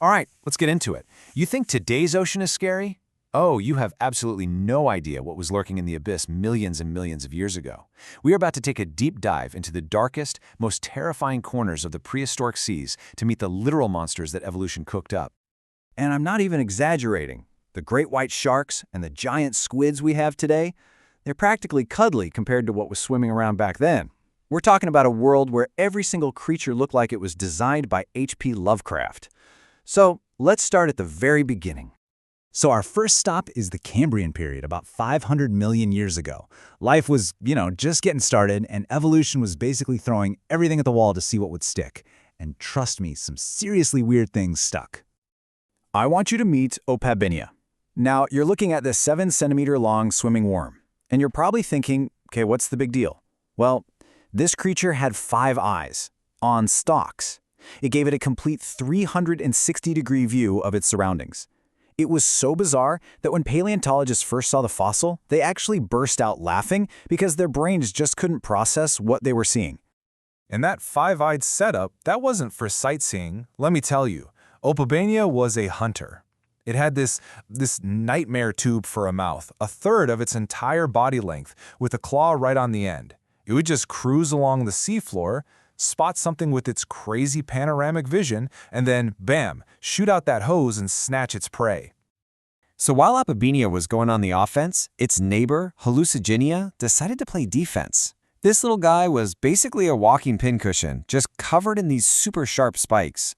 All right, let's get into it. You think today's ocean is scary? Oh, you have absolutely no idea what was lurking in the abyss millions and millions of years ago. We are about to take a deep dive into the darkest, most terrifying corners of the prehistoric seas to meet the literal monsters that evolution cooked up. And I'm not even exaggerating. The great white sharks and the giant squids we have today, they're practically cuddly compared to what was swimming around back then. We're talking about a world where every single creature looked like it was designed by H.P. Lovecraft. So let's start at the very beginning. So our first stop is the Cambrian period, about 500 million years ago. Life was, just getting started, and evolution was basically throwing everything at the wall to see what would stick. And trust me, some seriously weird things stuck. I want you to meet Opabinia. Now, you're looking at this 7-centimeter-long swimming worm, and you're probably thinking, okay, what's the big deal? Well, this creature had 5 eyes, on stalks. It gave it a complete 360-degree view of its surroundings. It was so bizarre that when paleontologists first saw the fossil, they actually burst out laughing because their brains just couldn't process what they were seeing. And that 5-eyed setup, that wasn't for sightseeing. Let me tell you, Opabinia was a hunter. It had this nightmare tube for a mouth, a third of its entire body length, with a claw right on the end. It would just cruise along the seafloor, spot something with its crazy panoramic vision, and then, bam, shoot out that hose and snatch its prey. So while Opabinia was going on the offense, its neighbor, Hallucigenia, decided to play defense. This little guy was basically a walking pincushion, just covered in these super sharp spikes.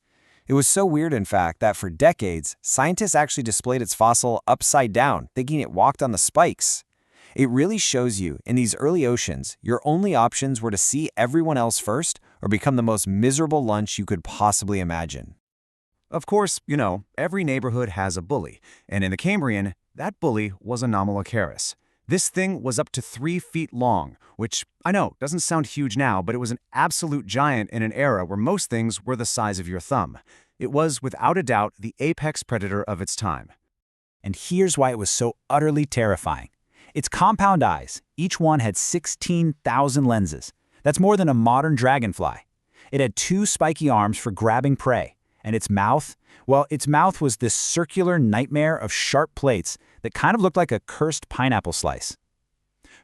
It was so weird, in fact, that for decades, scientists actually displayed its fossil upside down, thinking it walked on the spikes. It really shows you, in these early oceans, your only options were to see everyone else first or become the most miserable lunch you could possibly imagine. Of course, every neighborhood has a bully, and in the Cambrian, that bully was Anomalocaris. This thing was up to 3 feet long, which, I know, doesn't sound huge now, but it was an absolute giant in an era where most things were the size of your thumb. It was, without a doubt, the apex predator of its time. And here's why it was so utterly terrifying. Its compound eyes, each one had 16,000 lenses. That's more than a modern dragonfly. It had 2 spiky arms for grabbing prey. And its mouth? Well, its mouth was this circular nightmare of sharp plates that kind of looked like a cursed pineapple slice.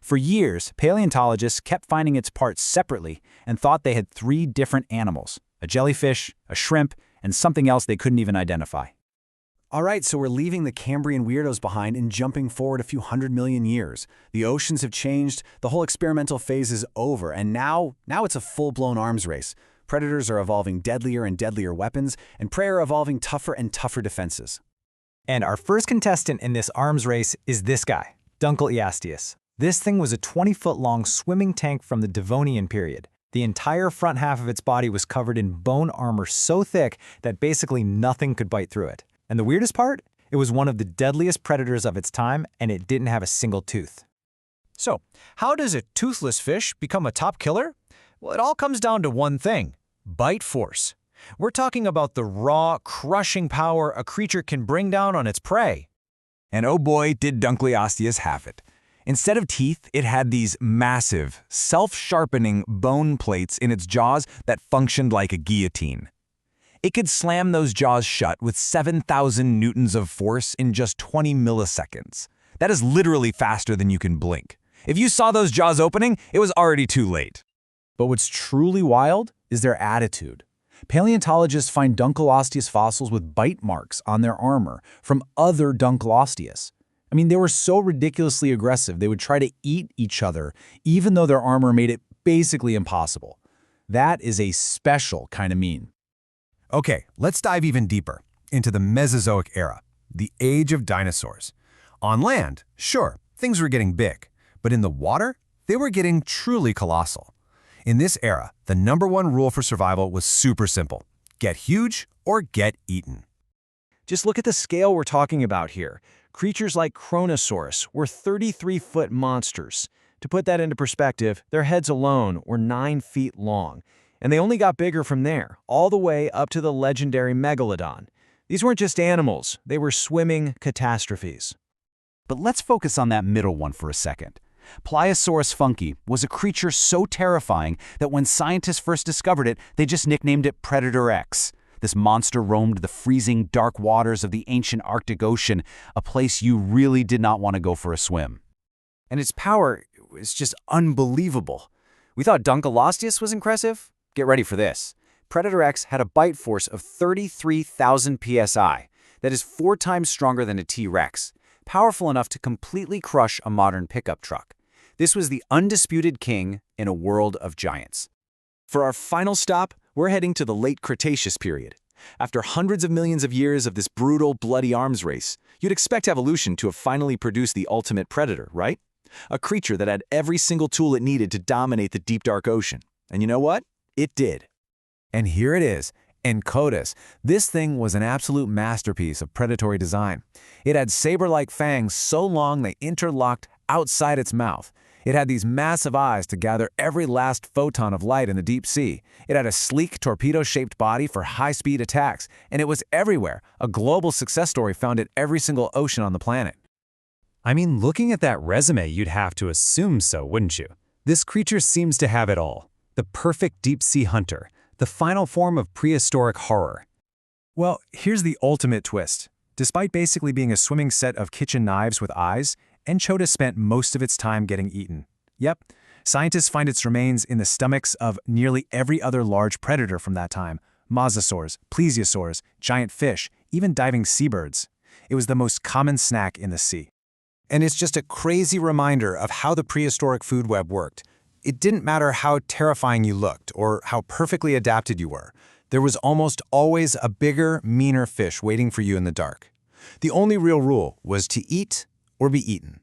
For years, paleontologists kept finding its parts separately and thought they had 3 different animals: a jellyfish, a shrimp, and something else they couldn't even identify. All right, so we're leaving the Cambrian weirdos behind and jumping forward a few 100 million years. The oceans have changed, the whole experimental phase is over, and now it's a full-blown arms race. Predators are evolving deadlier and deadlier weapons, and prey are evolving tougher and tougher defenses. And our first contestant in this arms race is this guy, Dunkleosteus. This thing was a 20-foot-long swimming tank from the Devonian period. The entire front half of its body was covered in bone armor so thick that basically nothing could bite through it. And the weirdest part? It was one of the deadliest predators of its time, and it didn't have a single tooth. So, how does a toothless fish become a top killer? Well, it all comes down to one thing: bite force. We're talking about the raw, crushing power a creature can bring down on its prey. And oh boy, did Dunkleosteus have it. Instead of teeth, it had these massive, self-sharpening bone plates in its jaws that functioned like a guillotine. It could slam those jaws shut with 7,000 newtons of force in just 20 milliseconds. That is literally faster than you can blink. If you saw those jaws opening, it was already too late. But what's truly wild is their attitude. Paleontologists find Dunkleosteus fossils with bite marks on their armor from other Dunkleosteus. I mean, they were so ridiculously aggressive, they would try to eat each other, even though their armor made it basically impossible. That is a special kind of mean. Okay, let's dive even deeper into the Mesozoic era, the age of dinosaurs. On land, sure, things were getting big, but in the water, they were getting truly colossal. In this era, the #1 rule for survival was super simple: get huge or get eaten. Just look at the scale we're talking about here. Creatures like Kronosaurus were 33-foot monsters. To put that into perspective, their heads alone were 9 feet long. And they only got bigger from there, all the way up to the legendary Megalodon. These weren't just animals, they were swimming catastrophes. But let's focus on that middle one for a second. Pliosaurus funki was a creature so terrifying that when scientists first discovered it, they just nicknamed it Predator X. This monster roamed the freezing, dark waters of the ancient Arctic Ocean, a place you really did not want to go for a swim. And its power is just unbelievable. We thought Dunkleosteus was impressive? Get ready for this. Predator X had a bite force of 33,000 psi. That is 4 times stronger than a T-Rex, powerful enough to completely crush a modern pickup truck. This was the undisputed king in a world of giants. For our final stop, we're heading to the late Cretaceous period. After hundreds of millions of years of this brutal, bloody arms race, you'd expect evolution to have finally produced the ultimate predator, right? A creature that had every single tool it needed to dominate the deep, dark ocean. And you know what? It did. And here it is, Encodus. This thing was an absolute masterpiece of predatory design. It had saber-like fangs so long they interlocked outside its mouth. It had these massive eyes to gather every last photon of light in the deep sea. It had a sleek, torpedo-shaped body for high-speed attacks, and it was everywhere, a global success story found in every single ocean on the planet. I mean, looking at that resume, you'd have to assume so, wouldn't you? This creature seems to have it all. The perfect deep-sea hunter, the final form of prehistoric horror. Well, here's the ultimate twist. Despite basically being a swimming set of kitchen knives with eyes, Encodus spent most of its time getting eaten. Yep, scientists find its remains in the stomachs of nearly every other large predator from that time: mosasaurs, plesiosaurs, giant fish, even diving seabirds. It was the most common snack in the sea. And it's just a crazy reminder of how the prehistoric food web worked. It didn't matter how terrifying you looked or how perfectly adapted you were. There was almost always a bigger, meaner fish waiting for you in the dark. The only real rule was to eat or be eaten.